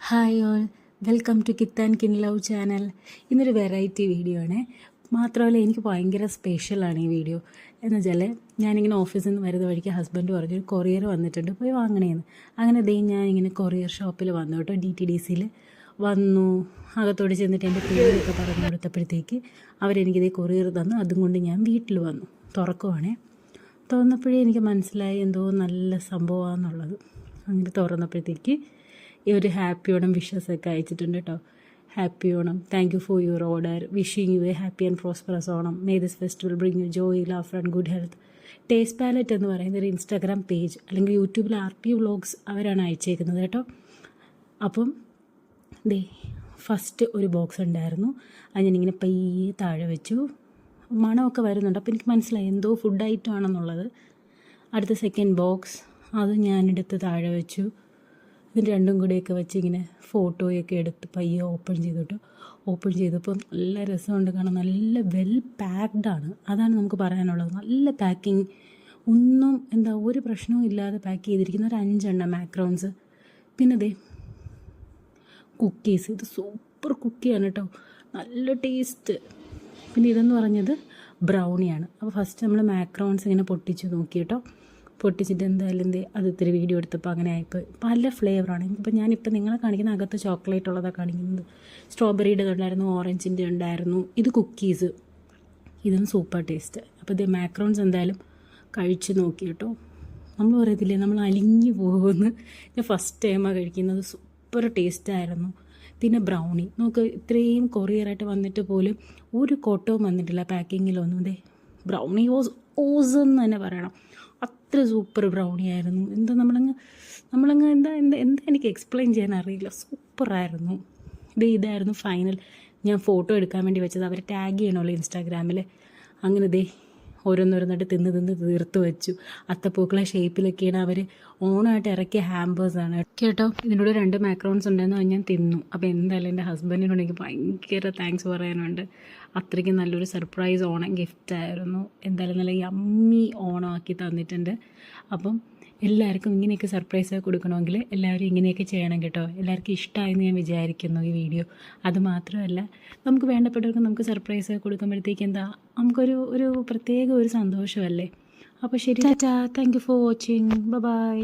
Hi all, welcome to kith and kin love channel. ഇന്നൊരു variety video ആണ്. മാത്രമല്ല എനിക്ക് ഭയങ്കര സ്പെഷ്യലാണ് ഈ വീഡിയോ. എന്ന് വെച്ചാൽ ഞാനിങ്ങനെ ഓഫീസിൽ നിന്ന് വരുന്ന വഴിക്ക് ഹസ്ബൻഡ് പറഞ്ഞൊരു കൊറിയർ വന്നിട്ടുണ്ട്, പോയി വാങ്ങണേന്ന്. അങ്ങനെ ഞാനിങ്ങനെ കൊറിയർ ഷോപ്പിൽ വന്നു കേട്ടോ, DTDCയിൽ വന്നു. അകത്തോട് ചെന്നിട്ട് എൻ്റെ പേരൊക്കെ പറഞ്ഞു കൊടുത്തപ്പോഴത്തേക്ക് അവരെനിക്കിതേ കൊറിയർ തന്നു. അതും കൊണ്ട് ഞാൻ വീട്ടിൽ വന്നു. തുറക്കുവാണേ. തുറന്നപ്പോഴേ എനിക്ക് മനസ്സിലായി എന്തോ നല്ല സംഭവമാണെന്നുള്ളത്. അങ്ങനെ തുറന്നപ്പോഴത്തേക്ക് ഈ ഒരു ഹാപ്പി ഓണം വിഷസൊക്കെ അയച്ചിട്ടുണ്ട് കേട്ടോ. Happy Onam, thank you for your order, wishing you a happy and prosperous Onam, may this festival bring you joy, love and good health. Taste palate എന്ന് പറയുന്ന ഒരു ഇൻസ്റ്റാഗ്രാം പേജ് അല്ലെങ്കിൽ യൂട്യൂബിൽ RT വ്ളോഗ്സ് അവരാണ് അയച്ചേക്കുന്നത് കേട്ടോ. അപ്പം ഫസ്റ്റ് ഒരു ബോക്സ് ഉണ്ടായിരുന്നു, അത് ഞാനിങ്ങനെ പയ്യെ താഴെ വെച്ചു. മണമൊക്കെ വരുന്നുണ്ട്, അപ്പോൾ എനിക്ക് മനസ്സിലായി എന്തോ ഫുഡ് ഐറ്റം ആണെന്നുള്ളത്. അടുത്ത സെക്കൻഡ് ബോക്സ്, അത് ഞാനെടുത്ത് താഴെ വെച്ചു. ഇതിന് രണ്ടും കൂടെയൊക്കെ വെച്ച് ഇങ്ങനെ ഫോട്ടോയൊക്കെ എടുത്ത് പയ്യെ ഓപ്പൺ ചെയ്തപ്പോൾ നല്ല രസമുണ്ട് കാണാൻ. നല്ല വെൽ പാക്ഡാണ്, അതാണ് നമുക്ക് പറയാനുള്ളത്. നല്ല പാക്കിങ്, ഒന്നും ഒരു പ്രശ്നവും ഇല്ലാതെ പാക്ക് ചെയ്തിരിക്കുന്ന ഒരു 5 എണ്ണം മാക്രോൺസ്. പിന്നെ കുക്കീസ്, ഇത് സൂപ്പർ കുക്കിയാണ് കേട്ടോ, നല്ല ടേസ്റ്റ്. പിന്നെ ഇതെന്ന് പറഞ്ഞത് ബ്രൗണിയാണ്. അപ്പോൾ ഫസ്റ്റ് നമ്മൾ മാക്രോൺസ് ഇങ്ങനെ പൊട്ടിച്ച് നോക്കി കേട്ടോ. പൊട്ടിച്ചിട്ട് എന്തായാലും അത് ഇത്തിരി വീഡിയോ എടുത്തപ്പോൾ അങ്ങനെ ആയിപ്പോൾ പല ഫ്ലേവറാണ്. ഇപ്പോൾ ഞാനിപ്പോൾ നിങ്ങളെ കാണിക്കുന്ന അകത്ത് ചോക്ലേറ്റ് ഉള്ളതാണ് കാണിക്കുന്നത്. സ്ട്രോബെറിയുടെ ഉണ്ടായിരുന്നു, ഓറഞ്ചിൻ്റെ ഉണ്ടായിരുന്നു. ഇത് കുക്കീസ്, ഇതും സൂപ്പർ ടേസ്റ്റ്. അപ്പോൾ ഇത് മാക്രോൺസ് എന്തായാലും കഴിച്ച് നോക്കി കേട്ടോ. നമ്മൾ പറയത്തില്ലേ നമ്മൾ അലിഞ്ഞു പോകുമെന്ന്. ഞാൻ ഫസ്റ്റ് ടൈമാണ് കഴിക്കുന്നത്, സൂപ്പർ ടേസ്റ്റായിരുന്നു. പിന്നെ ബ്രൗണി നോക്ക്, ഇത്രയും കൊറിയറായിട്ട് വന്നിട്ട് പോലും ഒരു കോട്ടവും വന്നിട്ടില്ല പാക്കിങ്ങിലൊന്നും. ബ്രൗണി വാസ് ഓസം എന്ന് തന്നെ പറയണം, അത്ര സൂപ്പർ ബ്രൗണി ആയിരുന്നു. നമ്മളങ്ങ് എന്താ എനിക്ക് എക്സ്പ്ലെയിൻ ചെയ്യാൻ അറിയില്ല, സൂപ്പറായിരുന്നു. ഇതായിരുന്നു ഫൈനൽ. ഞാൻ ഫോട്ടോ എടുക്കാൻ വേണ്ടി വെച്ചത്, അവരെ ടാഗ് ചെയ്യണമല്ലോ ഇൻസ്റ്റാഗ്രാമിൽ. അങ്ങനെ ഓരോന്നോരോന്നായിട്ട് തിന്ന് തീർത്ത് വെച്ചു. അത്തപ്പൂക്കളെ ഷേപ്പിലൊക്കെയാണ് അവർ ഓണമായിട്ട് ഇറക്കിയ ഹാമ്പേഴ്സാണ് കേട്ടോ. ഇതിനോട് 2 മാക്രോൺസ് ഉണ്ടായിരുന്നു, അത് ഞാൻ തിന്നു. അപ്പോൾ എന്തായാലും എൻ്റെ ഹസ്ബൻഡിനോട് എനിക്ക് ഭയങ്കര താങ്ക്സ് പറയാനുണ്ട്. അത്രയ്ക്ക് നല്ലൊരു സർപ്രൈസ് ഓണം ഗിഫ്റ്റായിരുന്നു. എന്തായാലും നല്ല യമ്മി ഓണമാക്കി തന്നിട്ടുണ്ട്. അപ്പം എല്ലാവർക്കും ഇങ്ങനെയൊക്കെ സർപ്രൈസ് കൊടുക്കണമെങ്കിൽ എല്ലാവരും ഇങ്ങനെയൊക്കെ ചെയ്യണം കേട്ടോ. എല്ലാവർക്കും ഇഷ്ടമായെന്ന് ഞാൻ വിചാരിക്കുന്നു ഈ വീഡിയോ. അതുമാത്രമല്ല, നമുക്ക് വേണ്ടപ്പെട്ടവർക്ക് നമുക്ക് സർപ്രൈസ് കൊടുക്കുമ്പോഴത്തേക്ക് നമുക്കൊരു പ്രത്യേക ഒരു സന്തോഷമല്ലേ. അപ്പോൾ ശരി, tata, thank you for watching, by.